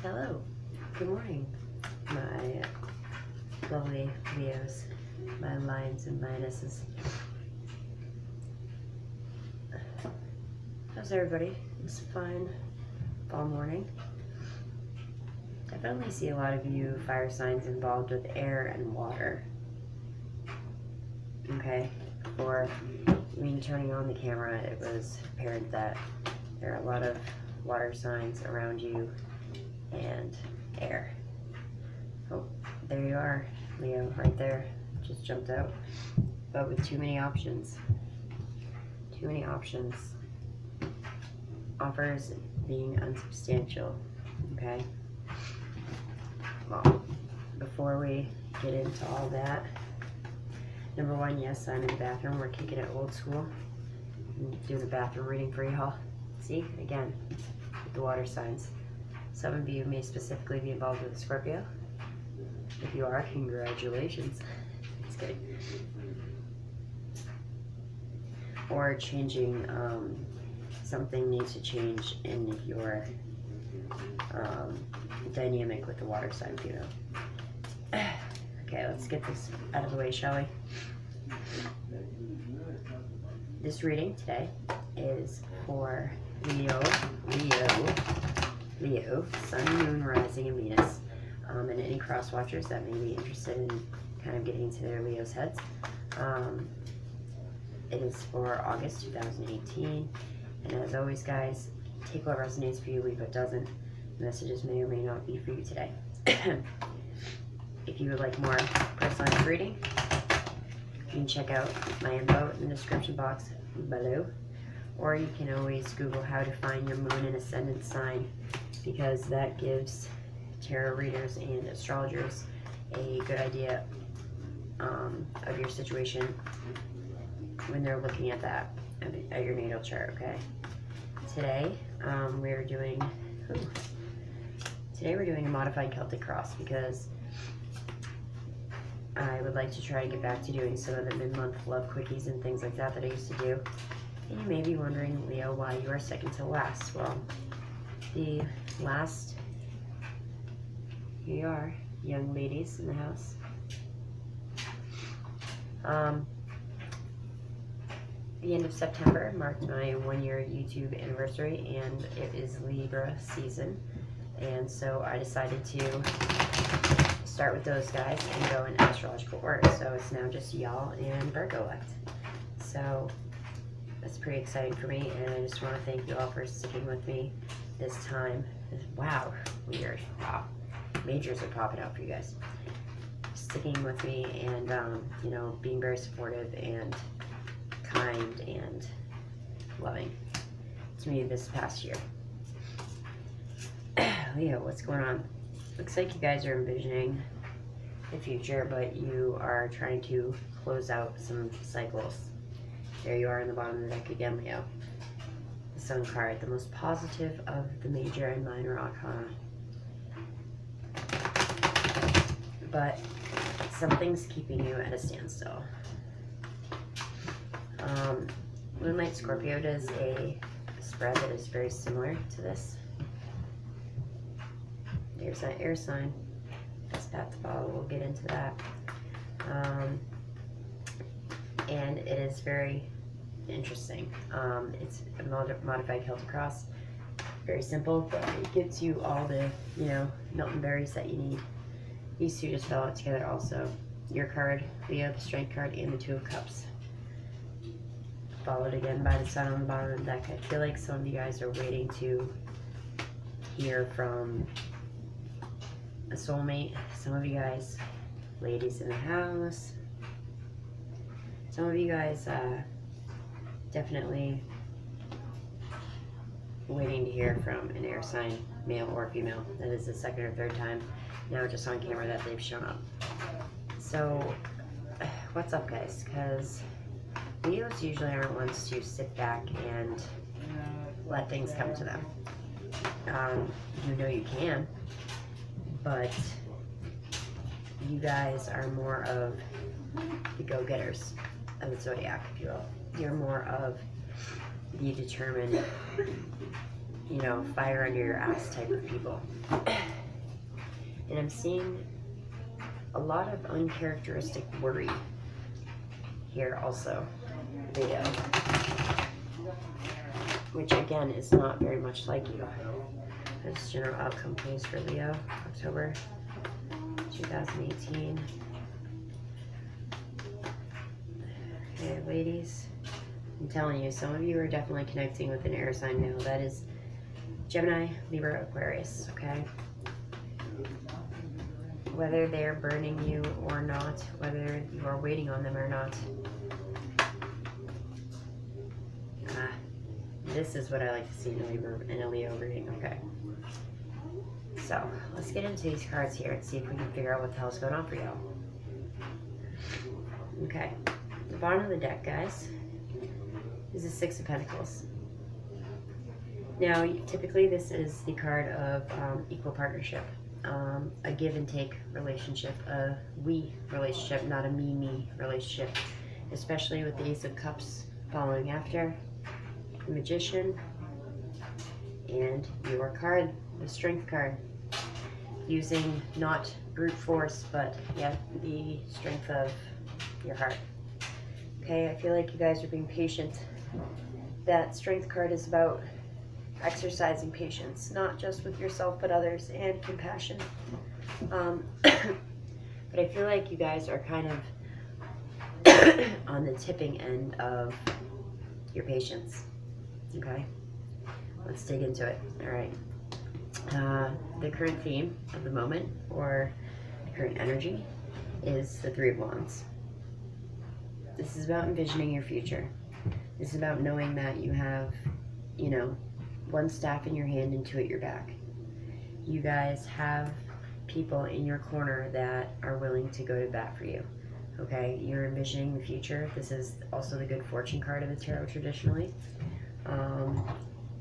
Hello, good morning, my lovely Leos, my lions and lionesses. How's everybody? It's a fine fall morning. I definitely see a lot of you fire signs involved with air and water. Okay, before me turning on the camera, it was apparent that there are a lot of water signs around you and air. Oh, there you are, Leo, right there. Just jumped out. But with too many options. Too many options. Offers being unsubstantial. Okay? Well, before we get into all that, number one, yes, I'm in the bathroom. We're kicking it old school. I'm doing the bathroom reading for y'all. See, again, with the water signs. Some of you may specifically be involved with a Scorpio. If you are, congratulations. Just kidding. Or changing, something needs to change in your dynamic with the water sign, you know. Okay, let's get this out of the way, shall we? This reading today is for Leo, Sun, Moon, Rising, and Venus, and any cross watchers that may be interested in kind of getting into their Leo's heads. It is for August 2018, and as always, guys, take what resonates for you, leave what doesn't. The messages may or may not be for you today. If you would like more personalized reading, you can check out my info in the description box below, or you can always Google how to find your moon and ascendant sign, because that gives tarot readers and astrologers a good idea of your situation when they're looking at that, at your natal chart. Okay, today we're doing a modified Celtic cross, because I would like to try and get back to doing some of the mid-month love quickies and things like that I used to do. And you may be wondering, Leo, why you are second to last. Well, the last, here you are, young ladies in the house. The end of September marked my 1-year YouTube anniversary, and it is Libra season. And so I decided to start with those guys and go in astrological order. So it's now just y'all and Virgo left. So that's pretty exciting for me, and I just want to thank you all for sticking with me this time. Wow, weird. Wow, majors are popping out for you guys. Sticking with me and you know, being very supportive and kind and loving to me this past year. Leo, what's going on? Looks like you guys are envisioning the future, but you are trying to close out some cycles. There you are in the bottom of the deck again, Leo. The Sun card, the most positive of the major and minor arcana. But something's keeping you at a standstill. Moonlight Scorpio does a spread that is very similar to this. There's that air sign. That's path to follow. We'll get into that. And it is very interesting. It's a modified Celtic cross. Very simple, but it gives you all the, you know, Milton berries that you need. These two just fell out together also. Your card, Leo, the Strength card, and the Two of Cups. Followed again by the Sun on the bottom of the deck. I feel like some of you guys are waiting to hear from a soulmate. Some of you guys, ladies in the house, some of you guys definitely waiting to hear from an air sign, male or female. That is the second or third time now just on camera that they've shown up. So what's up, guys? Because Leos usually aren't ones to sit back and let things come to them. You know you can, but you guys are more of the go-getters of the zodiac, if you will. You're more of the determined you know, fire under your ass type of people. And I'm seeing a lot of uncharacteristic worry here also, Leo. Which again is not very much like you. This general outcome please for Leo, October 2018. Okay, ladies, I'm telling you, some of you are definitely connecting with an air sign male. That is Gemini, Libra, Aquarius, okay? Whether they're burning you or not, whether you are waiting on them or not. This is what I like to see in a Leo reading, okay? So, let's get into these cards here and see if we can figure out what the hell's going on for y'all. Okay, the bottom of the deck, guys, is the Six of Pentacles. Now, typically this is the card of equal partnership, a give and take relationship, a we relationship, not a me relationship, especially with the Ace of Cups following after, the Magician, and your card, the Strength card, using not brute force, but yet the strength of your heart. Okay, I feel like you guys are being patient. That Strength card is about exercising patience, not just with yourself, but others, and compassion. But I feel like you guys are kind of on the tipping end of your patience. Okay, let's dig into it. All right. The current theme of the moment, or the current energy, is the Three of Wands. This is about envisioning your future. This is about knowing that you have, you know, one staff in your hand and two at your back. You guys have people in your corner that are willing to go to bat for you. Okay, you're envisioning the future. This is also the Good Fortune card of the tarot traditionally.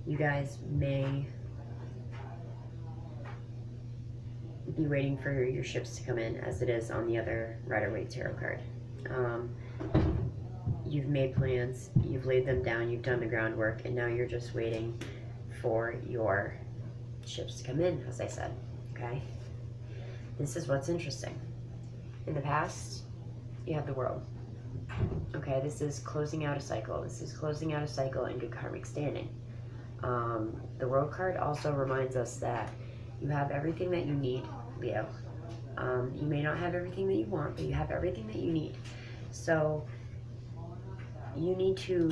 You guys may be waiting for your ships to come in, as it is on the other Rider-Waite tarot card. You've made plans, you've laid them down, you've done the groundwork, and now you're just waiting for your ships to come in, as I said, okay? This is what's interesting. In the past, you have the World. Okay, this is closing out a cycle. This is closing out a cycle in good karmic standing. The World card also reminds us that you have everything that you need, Leo. You may not have everything that you want, but you have everything that you need. So you need to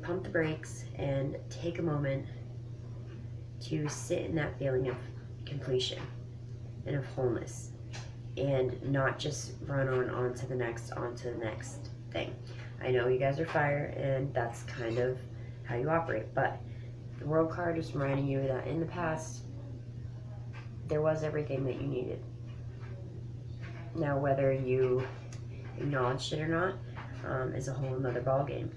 pump the brakes and take a moment to sit in that feeling of completion and of wholeness, and not just run on to the next thing. I know you guys are fire, and that's kind of how you operate, but the World card is reminding you that in the past there was everything that you needed. Now, whether you acknowledged it or not is a whole nother ballgame.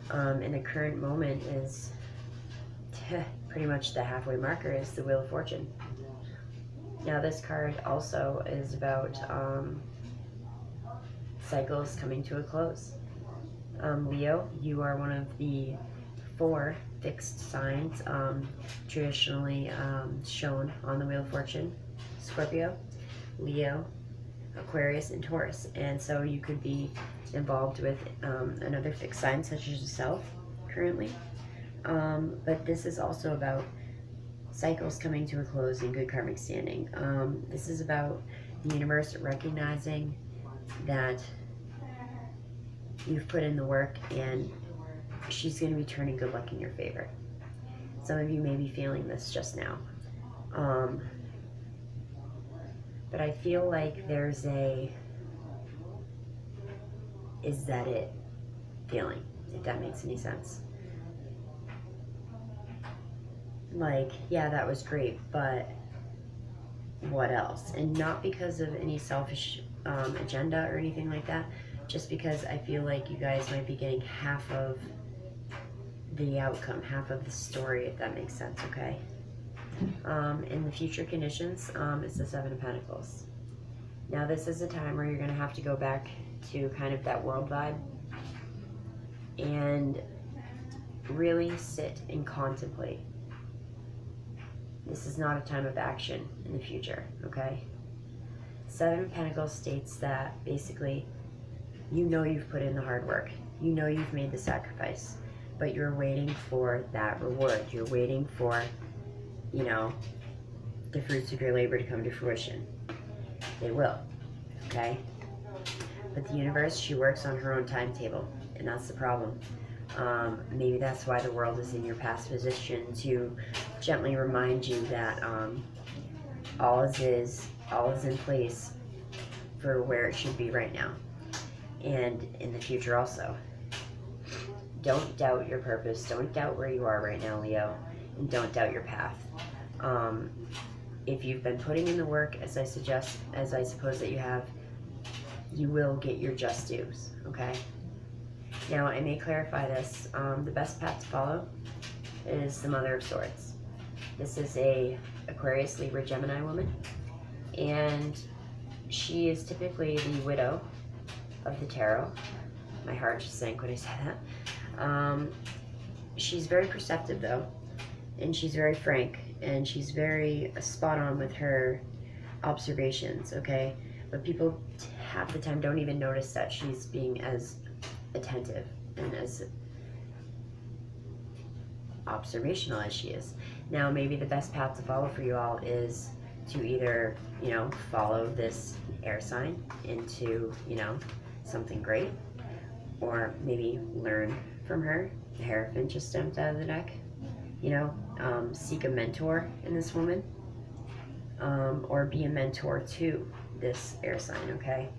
And the current moment is pretty much the halfway marker, is the Wheel of Fortune. Now, this card also is about cycles coming to a close. Leo, you are one of the 4 fixed signs traditionally shown on the Wheel of Fortune: Scorpio, Leo, Aquarius, and Taurus. And so you could be involved with another fixed sign such as yourself currently. But this is also about cycles coming to a close in good karmic standing. This is about the universe recognizing that you've put in the work, and she's going to be turning good luck in your favor. Some of you may be feeling this just now. But I feel like there's a "is that it" feeling, if that makes any sense. Like, yeah, that was great, but what else? And not because of any selfish agenda or anything like that, just because I feel like you guys might be getting half of the outcome, half of the story, if that makes sense, okay? In the future conditions, it's the Seven of Pentacles. Now, this is a time where you're going to have to go back to kind of that World vibe and really sit and contemplate This is not a time of action in the future, okay? Seven of Pentacles states that basically you know you've put in the hard work. You know you've made the sacrifice, but you're waiting for that reward. You're waiting for, you know, the fruits of your labor to come to fruition. They will, okay? But the universe, she works on her own timetable, and that's the problem. Maybe that's why the world is in your past position, to gently remind you that all is in place for where it should be right now, and in the future also. Don't doubt your purpose. Don't doubt where you are right now, Leo, and don't doubt your path. If you've been putting in the work, as I suppose that you have, you will get your just dues, okay? Now, I may clarify this. The best path to follow is the Mother of Swords. This is a Aquarius, Libra, Gemini woman, and she is typically the widow of the tarot. My heart just sank when I said that. She's very perceptive, though, and she's very frank, and she's very spot on with her observations, okay? But people half the time don't even notice that she's being as attentive and as observational as she is. Now, maybe the best path to follow for you all is to either, you know, follow this air sign into, you know, something great, or maybe learn from her. The Hierophant just jumped out of the deck. You know, seek a mentor in this woman, or be a mentor to this air sign, okay?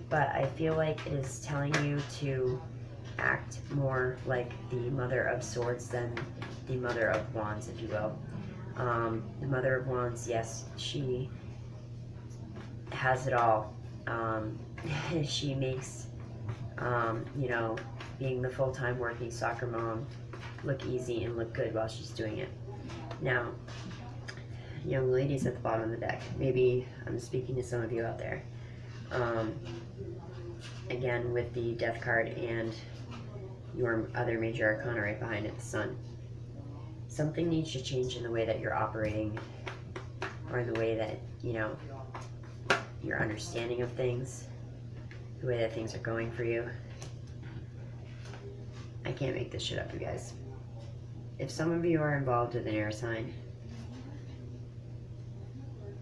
But I feel like it is telling you to act more like the Mother of Swords than the Mother of Wands, if you will. The Mother of Wands, yes, she has it all. She makes, you know, being the full-time working soccer mom look easy and look good while she's doing it. Now, young ladies at the bottom of the deck, maybe I'm speaking to some of you out there. Again, with the Death card and your other major arcana right behind it, the Sun. Something needs to change in the way that you're operating, or in the way that, you know, your understanding of things, the way that things are going for you. I can't make this shit up, you guys. If some of you are involved with an air sign,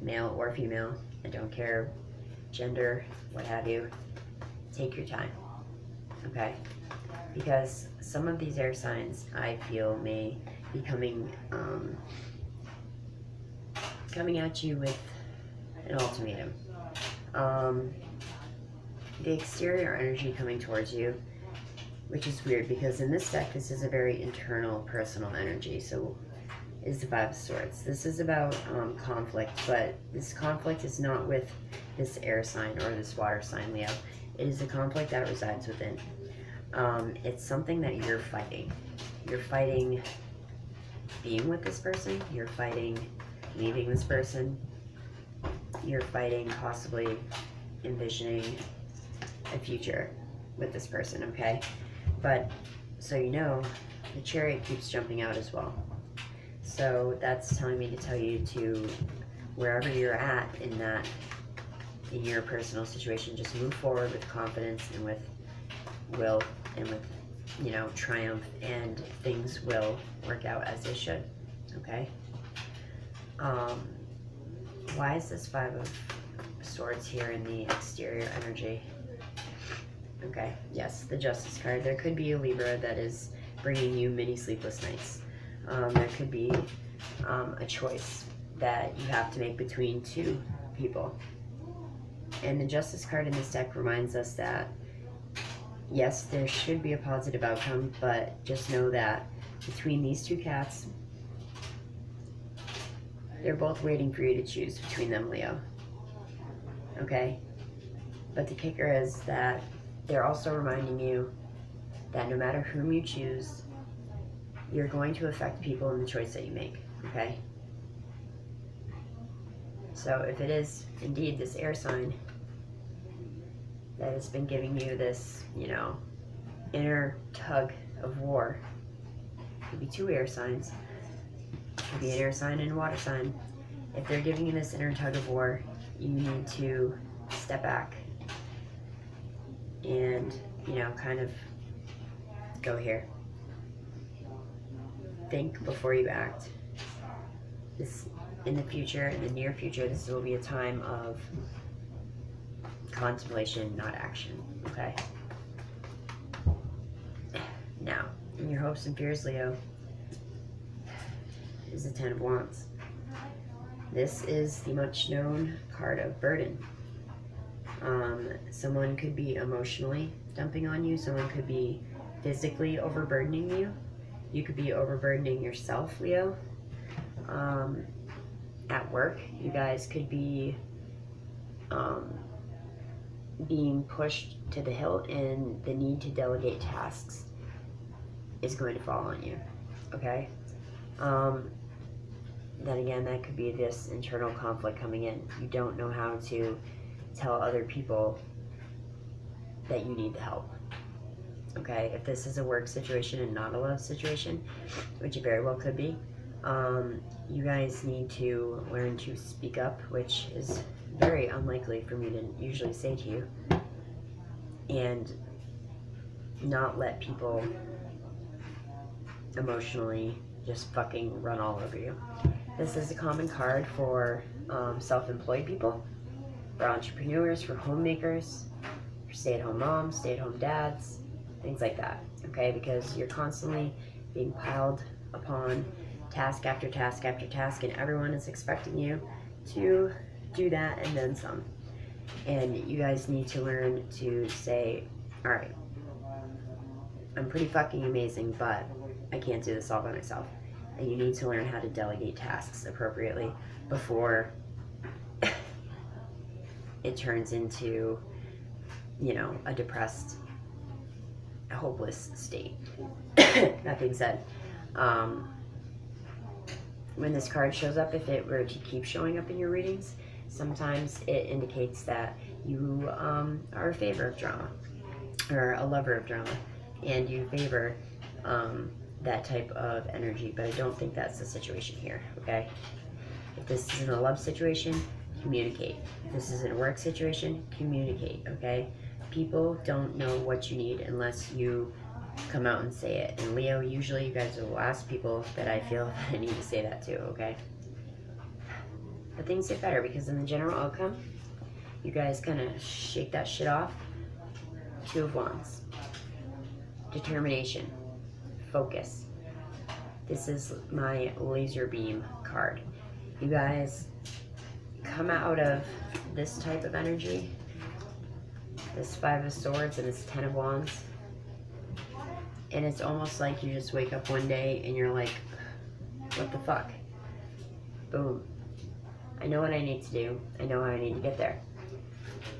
male or female, I don't care, gender, what have you, take your time, okay? Because some of these air signs, I feel, may be coming at you with an ultimatum. The exterior energy coming towards you, which is weird because in this deck, this is a very internal, personal energy. So is the Five of Swords. This is about conflict, but this conflict is not with this air sign or this water sign, Leo. It is a conflict that resides within. It's something that you're fighting. You're fighting being with this person. You're fighting leaving this person. You're fighting possibly envisioning a future with this person, okay? But, so you know, the Chariot keeps jumping out as well. So that's telling me to tell you to, wherever you're at in your personal situation, just move forward with confidence and with will and with, you know, triumph, and things will work out as they should, okay? Why is this Five of Swords here in the exterior energy? Okay, yes, the Justice card. There could be a Libra that is bringing you many sleepless nights. There could be a choice that you have to make between two people. And the Justice card in this deck reminds us that, yes, there should be a positive outcome, but just know that between these two cats, they're both waiting for you to choose between them, Leo. Okay? But the kicker is that they're also reminding you that no matter whom you choose, you're going to affect people in the choice that you make, okay? So if it is indeed this air sign that has been giving you this, you know, inner tug of war, it could be two air signs, could be an air sign and a water sign. If they're giving you this inner tug of war, you need to step back and, you know, kind of go here. Think before you act. This, in the future, in the near future, this will be a time of contemplation, not action, okay? Now, in your hopes and fears, Leo, is the Ten of Wands. This is the much known card of burden. Someone could be emotionally dumping on you. Someone could be physically overburdening you. You could be overburdening yourself, Leo. At work, you guys could be being pushed to the hilt, and the need to delegate tasks is going to fall on you, okay? Then again, that could be this internal conflict coming in. You don't know how to tell other people that you need the help, okay? If this is a work situation and not a love situation, which it very well could be, you guys need to learn to speak up, which is very unlikely for me to usually say to you, and not let people emotionally just fucking run all over you. This is a common card for self-employed people, for entrepreneurs, for homemakers, for stay-at-home moms, stay-at-home dads, things like that, okay? Because you're constantly being piled upon task after task after task, and everyone is expecting you to do that and then some. And you guys need to learn to say, all right, I'm pretty fucking amazing, but I can't do this all by myself. And you need to learn how to delegate tasks appropriately before it turns into, you know, a depressed, hopeless state. That being said, when this card shows up, if it were to keep showing up in your readings, sometimes it indicates that you are a favor of drama, or a lover of drama, and you favor that type of energy, but I don't think that's the situation here, okay? If this is in a love situation, communicate. If this is in a work situation, communicate, okay? People don't know what you need unless you come out and say it. And Leo, usually you guys are the last people that I feel that I need to say that to, okay? But things get better because in the general outcome, you guys kind of shake that shit off. Two of Wands. Determination. Focus. This is my laser beam card. You guys come out of this type of energy, this Five of Swords and this Ten of Wands, and it's almost like you just wake up one day and you're like, what the fuck? Boom. I know what I need to do. I know how I need to get there.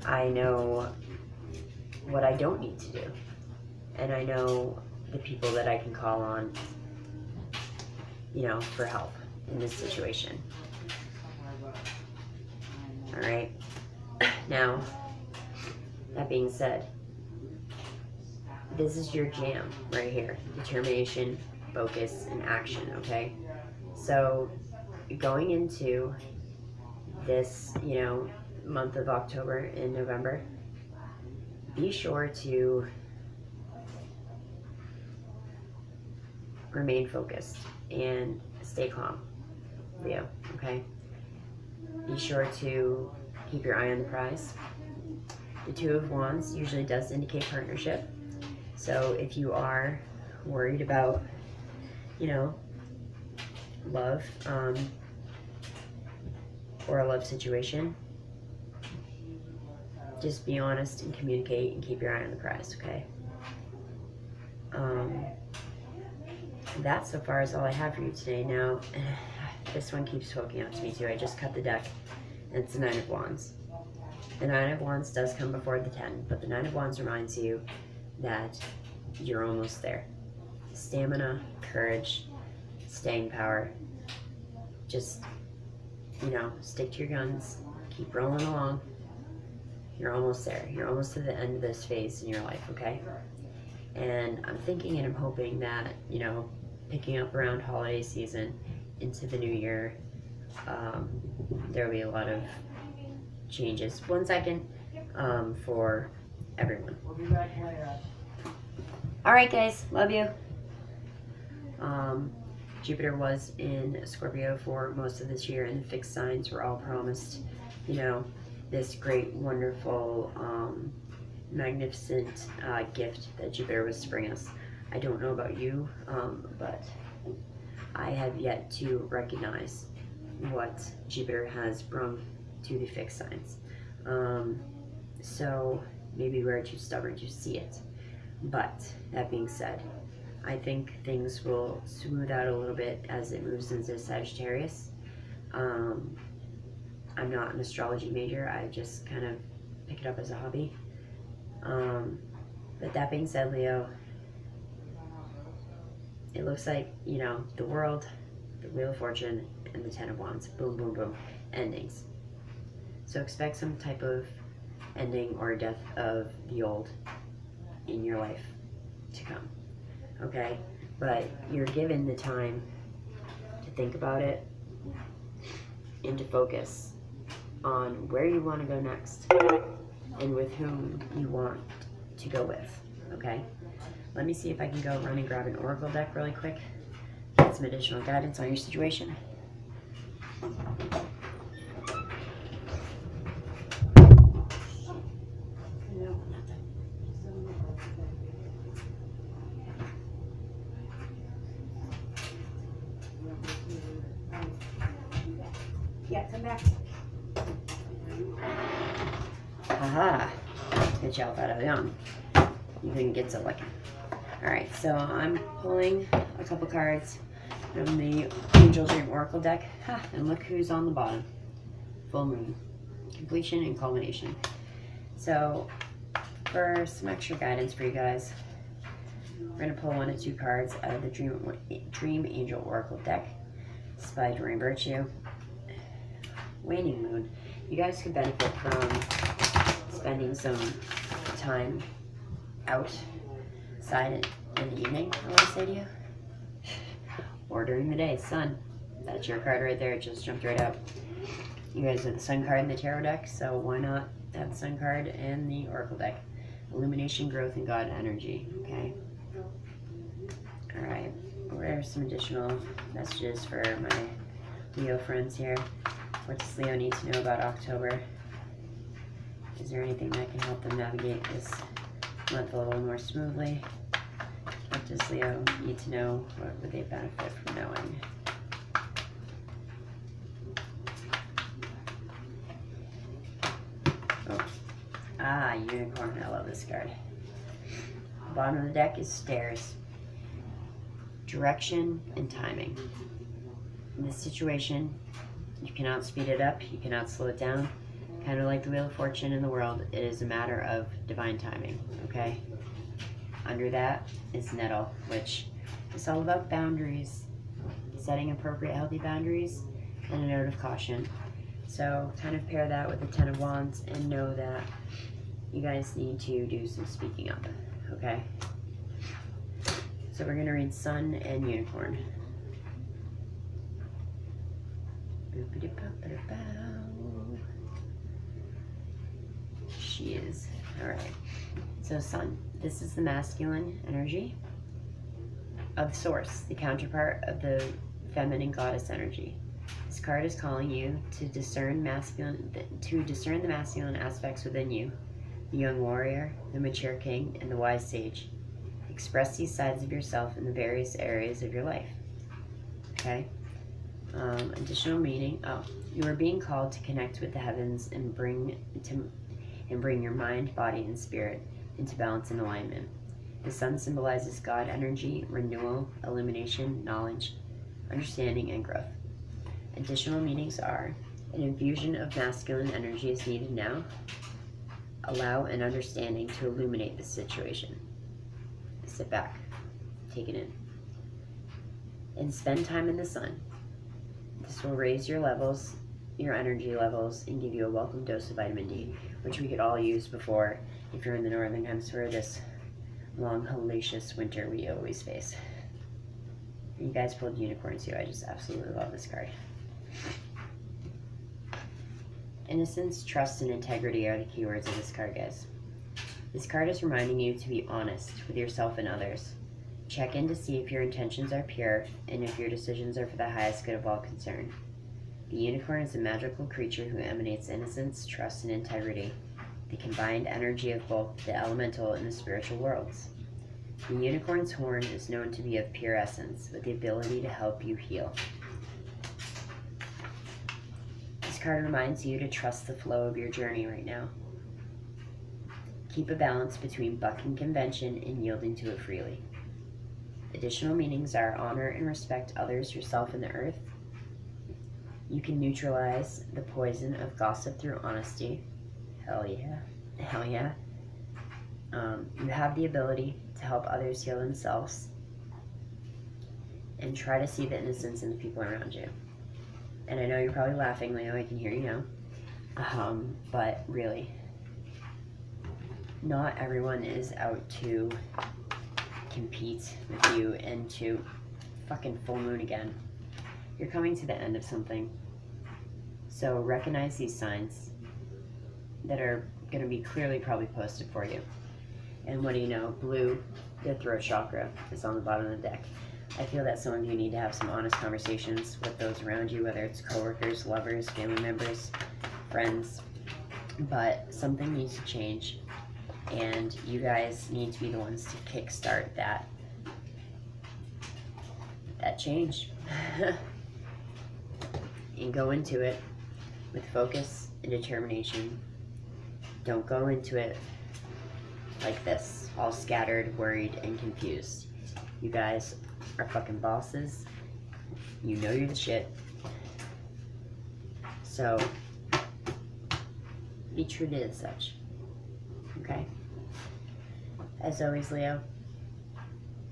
I know what I don't need to do. And I know the people that I can call on, you know, for help in this situation. All right. Now, that being said, this is your jam right here. Determination, focus, and action, okay? So, going into this, you know, month of October and November, be sure to remain focused and stay calm, Leo, okay? Be sure to keep your eye on the prize. The Two of Wands usually does indicate partnership. So if you are worried about, you know, love, or a love situation, just be honest and communicate and keep your eye on the prize, okay? That so far is all I have for you today. Now, this one keeps poking out to me too. I just cut the deck, and it's the Nine of Wands. The Nine of Wands does come before the 10, but the Nine of Wands reminds you that you're almost there. Stamina, courage, staying power. Just, you know, stick to your guns, keep rolling along. You're almost there. You're almost to the end of this phase in your life, okay? And I'm thinking and I'm hoping that, you know, picking up around holiday season, into the new year, there will be a lot of changes. 1 second, for everyone. We'll be back later. Alright guys, love you. Jupiter was in Scorpio for most of this year, and the fixed signs were all promised, you know, this great, wonderful, magnificent gift that Jupiter was to bring us. I don't know about you, but I have yet to recognize what Jupiter has brought to the fixed signs. So maybe we're too stubborn to see it. But that being said, I think things will smooth out a little bit as it moves into Sagittarius. I'm not an astrology major, I just kind of pick it up as a hobby. But that being said, Leo, it looks like, you know, the world, the Wheel of Fortune, and the Ten of Wands, boom, boom, boom, endings. So expect some type of ending or death of the old in your life to come, okay? But you're given the time to think about it and to focus on where you want to go next and with whom you want to go with, okay? Let me see if I can go run and grab an oracle deck really quick, get some additional guidance on your situation. Yeah, come back. Haha, good job out of Leon. You couldn't get so lucky. Alright, so I'm pulling a couple cards from the Angel Dream Oracle deck. And look who's on the bottom. Full Moon. Completion and culmination. So, for some extra guidance for you guys, we're going to pull 1 or 2 cards out of the Dream Angel Oracle deck. This is by Doreen Virtue. Waning Moon. You guys could benefit from spending some time outside in the evening, I want to say to you. Or during the day. Sun. That's your card right there. It just jumped right out. You guys have the Sun card in the Tarot deck, so why not have the Sun card in the Oracle deck? Illumination, growth, and God energy. Okay. Alright. What are some additional messages for my Leo friends here? What does Leo need to know about October? Is there anything that can help them navigate this month a little more smoothly? What does Leo need to know? What would they benefit from knowing? Oh. Unicorn. I love this card. The bottom of the deck is stairs. Direction and timing. In this situation, you cannot speed it up, you cannot slow it down. Kind of like the Wheel of Fortune in the world, it is a matter of divine timing, okay? Under that is natal, which is all about boundaries, setting appropriate healthy boundaries, and a note of caution. So kind of pair that with the Ten of Wands and know that you guys need to do some speaking up, okay? So we're going to read Sun and Unicorn. She is. Alright. So Sun. This is the masculine energy of the source, the counterpart of the feminine goddess energy. This card is calling you to discern the masculine aspects within you, the young warrior, the mature king, and the wise sage. Express these sides of yourself in the various areas of your life. Okay? Additional meaning. You are being called to connect with the heavens and bring your mind, body, and spirit into balance and alignment. The sun symbolizes God energy, renewal, illumination, knowledge, understanding, and growth. Additional meanings are: an infusion of masculine energy is needed now. Allow an understanding to illuminate the situation. Sit back, take it in, and spend time in the sun. This will raise your levels, your energy levels, and give you a welcome dose of vitamin D, which we could all use before, if you're in the northern hemisphere, this long, hellacious winter we always face. And you guys pulled Unicorn too. I just absolutely love this card. Innocence, trust, and integrity are the keywords of this card, guys. This card is reminding you to be honest with yourself and others. Check in to see if your intentions are pure and if your decisions are for the highest good of all concerned. The unicorn is a magical creature who emanates innocence, trust, and integrity, the combined energy of both the elemental and the spiritual worlds. The unicorn's horn is known to be of pure essence, with the ability to help you heal. This card reminds you to trust the flow of your journey right now. Keep a balance between bucking convention and yielding to it freely. Additional meanings are honor and respect others, yourself, and the earth. You can neutralize the poison of gossip through honesty. Hell yeah. Hell yeah. You have the ability to help others heal themselves. And try to see the innocence in the people around you. And I know you're probably laughing, Leo. I can hear you now. But really, not everyone is out to compete with you and to fucking full moon again. You're coming to the end of something. So recognize these signs that are going to be clearly probably posted for you. And what do you know? Blue, the throat chakra, is on the bottom of the deck. I feel that some of you need to have some honest conversations with those around you, whether it's coworkers, lovers, family members, friends. But something needs to change. And you guys need to be the ones to kickstart that change. And go into it with focus and determination. Don't go into it like this, all scattered, worried, and confused. You guys are fucking bosses. You know you're the shit. So be treated as such. Okay? As always, Leo,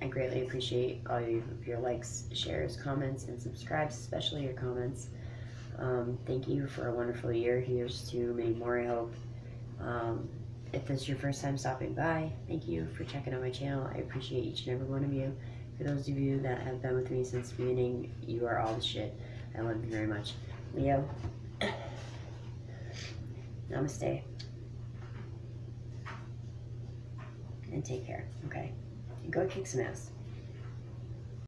I greatly appreciate all your likes, shares, comments, and subscribes, especially your comments. Thank you for a wonderful year. Here's to many more, I hope. If this is your first time stopping by, thank you for checking out my channel. I appreciate each and every one of you. For those of you that have been with me since the beginning, you are all the shit. I love you very much. Leo, namaste. And take care, okay? And go kick some ass.